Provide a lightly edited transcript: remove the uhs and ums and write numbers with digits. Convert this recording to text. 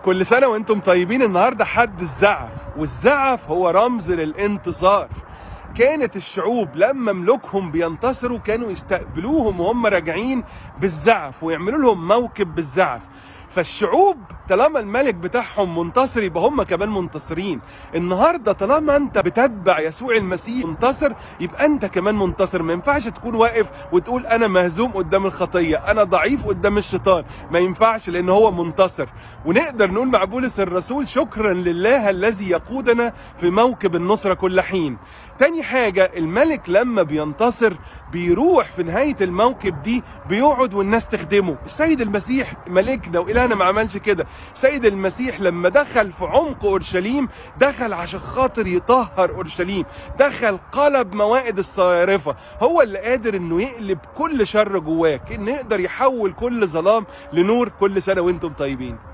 كل سنة وانتم طيبين. النهاردة حد الزعف، والزعف هو رمز للانتصار. كانت الشعوب لما ملوكهم بينتصروا كانوا يستقبلوهم وهم راجعين بالزعف ويعملوا لهم موكب بالزعف. فالشعوب طالما الملك بتاعهم منتصر يبقى هم كمان منتصرين. النهارده طالما انت بتتبع يسوع المسيح منتصر يبقى انت كمان منتصر. ما ينفعش تكون واقف وتقول انا مهزوم قدام الخطيه، انا ضعيف قدام الشيطان. ما ينفعش، لان هو منتصر. ونقدر نقول مع بولس الرسول شكرا لله الذي يقودنا في موكب النصره كل حين. تاني حاجه، الملك لما بينتصر بيروح في نهايه الموكب دي بيقعد والناس تخدمه. السيد المسيح ملكنا وإلهنا ما عملش كده. سيد المسيح لما دخل في عمق اورشليم دخل عشان خاطر يطهر اورشليم، دخل قلب موائد الصيارفه. هو اللي قادر انه يقلب كل شر جواك، انه يقدر يحول كل ظلام لنور. كل سنه وانتم طيبين.